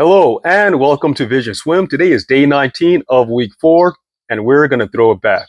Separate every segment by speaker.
Speaker 1: Hello and welcome to VisionSwim. Today is day 19 of week 4 and we're going to throw it back.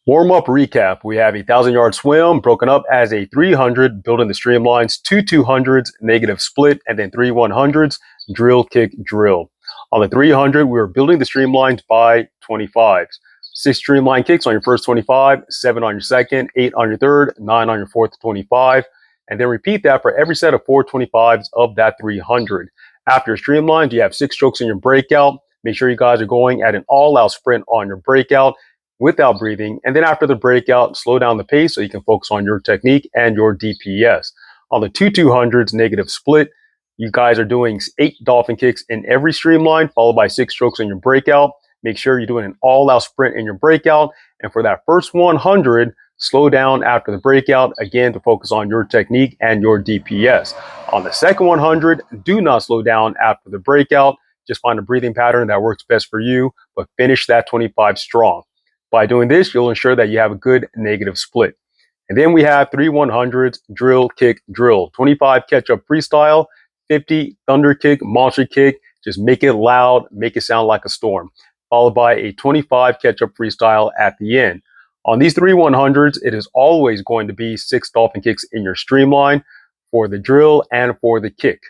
Speaker 1: Warm-up recap. We have a 1,000-yard swim broken up as a 300, building the streamlines, 2 200s, negative split, and then 3 100s, drill, kick, drill. On the 300, we were building the streamlines by 25s. 6 streamline kicks on your first 25, 7 on your second, 8 on your third, 9 on your fourth 25, and then repeat that for every set of 4 25s of that 300. After your streamlines, you have 6 strokes in your breakout. Make sure you guys are going at an all-out sprint on your breakout without breathing. And then after the breakout, slow down the pace so you can focus on your technique and your DPS. On the 2 200s negative split, you guys are doing 8 dolphin kicks in every streamline, followed by 6 strokes in your breakout. Make sure you're doing an all-out sprint in your breakout. And for that first 100, slow down after the breakout, again, to focus on your technique and your DPS. On the second 100, do not slow down after the breakout. Just find a breathing pattern that works best for you, but finish that 25 strong. By doing this, you'll ensure that you have a good negative split. And then we have 3 100s, drill, kick, drill. 25 catch-up freestyle, 50 thunder kick, monster kick. Just make it loud, make it sound like a storm. Followed by a 25 catch-up freestyle at the end. On these 3 100s, it is always going to be 6 dolphin kicks in your streamline for the drill and for the kick.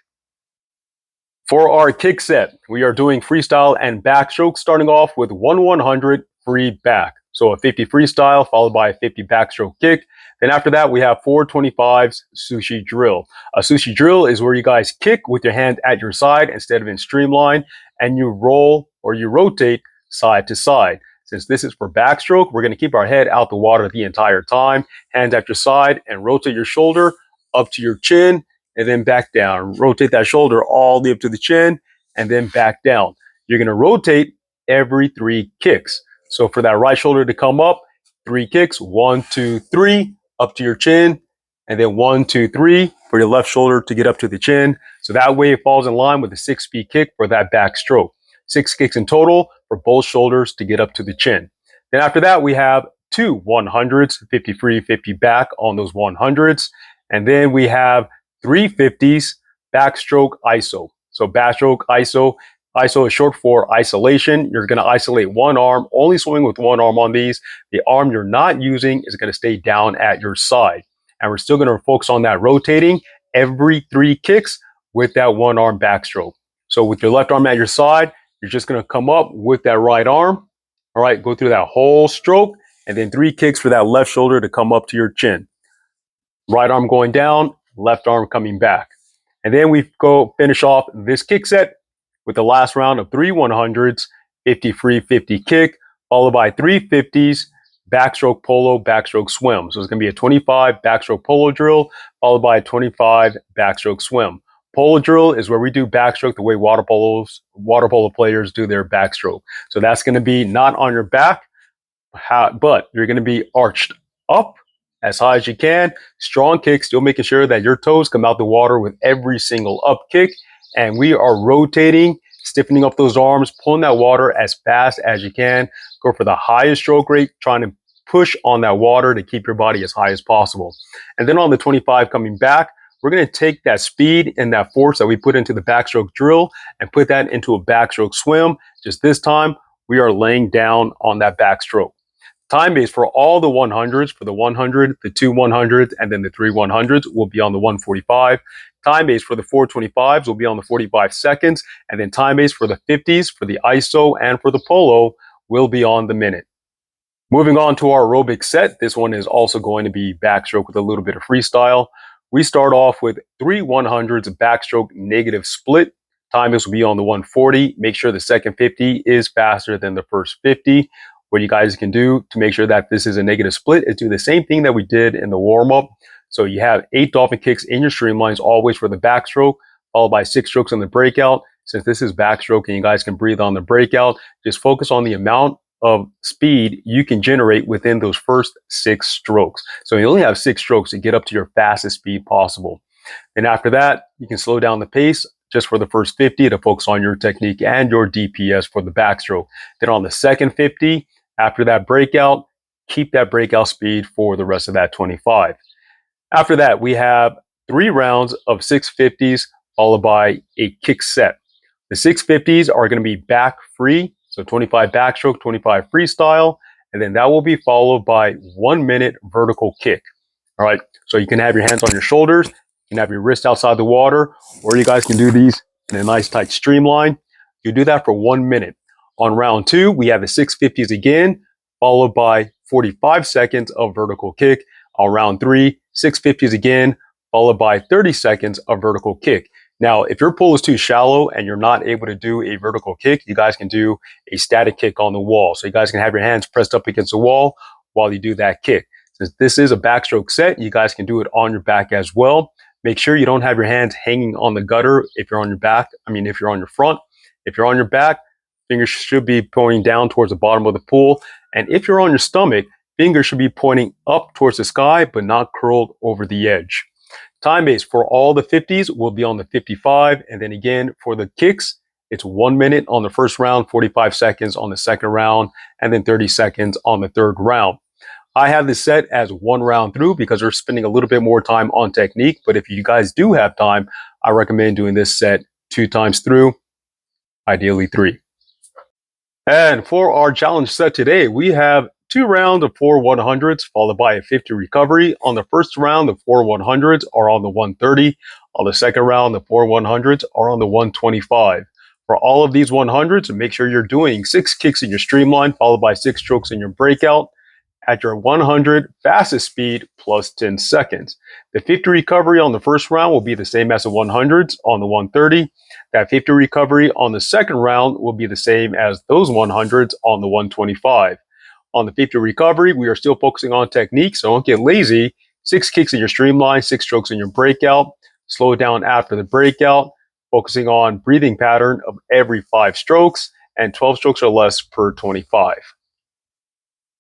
Speaker 1: For our kick set, we are doing freestyle and backstroke, starting off with 1 100 free back. So a 50 freestyle followed by a 50 backstroke kick. Then after that, we have 4 25s sushi drill. A sushi drill is where you guys kick with your hand at your side instead of in streamline, and you roll or you rotate side to side. Since this is for backstroke, we're going to keep our head out the water the entire time. Hands at your side and rotate your shoulder up to your chin and then back down. Rotate that shoulder all the way up to the chin and then back down. You're going to rotate every 3 kicks. So for that right shoulder to come up, 3 kicks, 1, 2, 3, up to your chin, and then 1, 2, 3 for your left shoulder to get up to the chin. So that way it falls in line with the 6-speed kick for that backstroke. 6 kicks in total for both shoulders to get up to the chin. Then after that, we have 2 100s, 50 free, 50 back on those 100s. And then we have 3 50s, backstroke ISO. So backstroke ISO. ISO is short for isolation. You're going to isolate one arm, only swing with one arm on these. The arm you're not using is going to stay down at your side. And we're still going to focus on that rotating every 3 kicks with that one arm backstroke. So with your left arm at your side, you're just going to come up with that right arm. All right, go through that whole stroke and then 3 kicks for that left shoulder to come up to your chin. Right arm going down, left arm coming back. And then we go finish off this kick set with the last round of 3 100s, 50 free, 50 kick, followed by 3 50s, backstroke polo, backstroke swim. So it's going to be a 25 backstroke polo drill, followed by a 25 backstroke swim. Polo drill is where we do backstroke the way water polo players do their backstroke. So that's going to be not on your back, but you're going to be arched up as high as you can. Strong kick, still making sure that your toes come out the water with every single up kick. And we are rotating, stiffening up those arms, pulling that water as fast as you can. Go for the highest stroke rate, trying to push on that water to keep your body as high as possible. And then on the 25 coming back, we're going to take that speed and that force that we put into the backstroke drill and put that into a backstroke swim. Just this time, we are laying down on that backstroke. Time base for all the 100s, for the 100, the 2 100s, and then the 3 100s will be on the 145. Time base for the 425s will be on the 45 seconds. And then time base for the 50s, for the ISO, and for the polo will be on the minute. Moving on to our aerobic set. This one is also going to be backstroke with a little bit of freestyle. We start off with 3 100s backstroke negative split. Time base will be on the 140. Make sure the second 50 is faster than the first 50. What you guys can do to make sure that this is a negative split is do the same thing that we did in the warm-up. So you have 8 dolphin kicks in your streamlines, always for the backstroke, followed by 6 strokes on the breakout. Since this is backstroke and you guys can breathe on the breakout, just focus on the amount of speed you can generate within those first 6 strokes. So you only have 6 strokes to get up to your fastest speed possible. And after that, you can slow down the pace just for the first 50 to focus on your technique and your DPS for the backstroke. Then on the second 50, after that breakout, keep that breakout speed for the rest of that 25. After that, we have 3 rounds of 650s followed by a kick set. The 650s are going to be back free, so 25 backstroke, 25 freestyle, and then that will be followed by 1 minute vertical kick. All right, so you can have your hands on your shoulders, you can have your wrist outside the water, or you guys can do these in a nice tight streamline. You do that for 1 minute. On round 2, we have the 650s again, followed by 45 seconds of vertical kick. On round 3, 650s again, followed by 30 seconds of vertical kick. Now, if your pool is too shallow and you're not able to do a vertical kick, you guys can do a static kick on the wall. So you guys can have your hands pressed up against the wall while you do that kick. Since this is a backstroke set, you guys can do it on your back as well. Make sure you don't have your hands hanging on the gutter if you're on your back. If you're on your front. If you're on your back, fingers should be pointing down towards the bottom of the pool. And if you're on your stomach, fingers should be pointing up towards the sky, but not curled over the edge. Time base for all the 50s will be on the 55. And then again, for the kicks, it's 1 minute on the first round, 45 seconds on the second round, and then 30 seconds on the third round. I have this set as 1 round through because we're spending a little bit more time on technique. But if you guys do have time, I recommend doing this set 2 times through, ideally 3. And for our challenge set today, we have 2 rounds of 4 100s followed by a 50 recovery. On the first round, the 4 100s are on the 130. On the second round, the 4 100s are on the 125. For all of these 100s, make sure you're doing 6 kicks in your streamline followed by 6 strokes in your breakout at your 100 fastest speed plus 10 seconds. The 50 recovery on the first round will be the same as the 100s on the 130. That 50 recovery on the second round will be the same as those 100s on the 125. On the 50 recovery, we are still focusing on technique, so don't get lazy. 6 kicks in your streamline, 6 strokes in your breakout. Slow it down after the breakout, focusing on breathing pattern of every 5 strokes and 12 strokes or less per 25.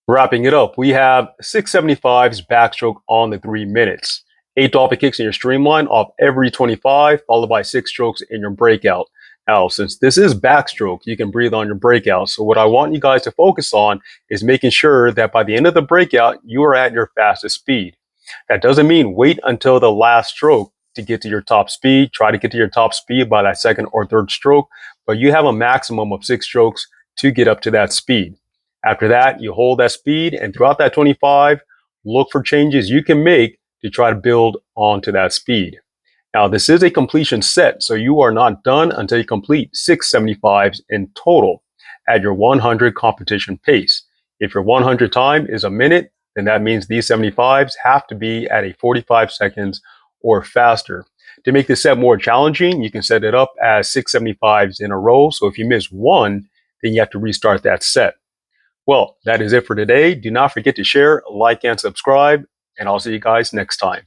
Speaker 1: Wrapping it up, we have 675s backstroke on the 3 minutes. 8 dolphin kicks in your streamline off every 25, followed by 6 strokes in your breakout. Now, since this is backstroke, you can breathe on your breakout. So what I want you guys to focus on is making sure that by the end of the breakout, you are at your fastest speed. That doesn't mean wait until the last stroke to get to your top speed. Try to get to your top speed by that second or third stroke, but you have a maximum of 6 strokes to get up to that speed. After that, you hold that speed, and throughout that 25, look for changes you can make to try to build onto that speed. Now, this is a completion set, so you are not done until you complete 675s in total at your 100 competition pace. If your 100 time is a minute, then that means these 75s have to be at a 45 seconds or faster. To make this set more challenging, you can set it up as 675s in a row. So if you miss one, then you have to restart that set. Well, that is it for today. Do not forget to share, like, and subscribe, and I'll see you guys next time.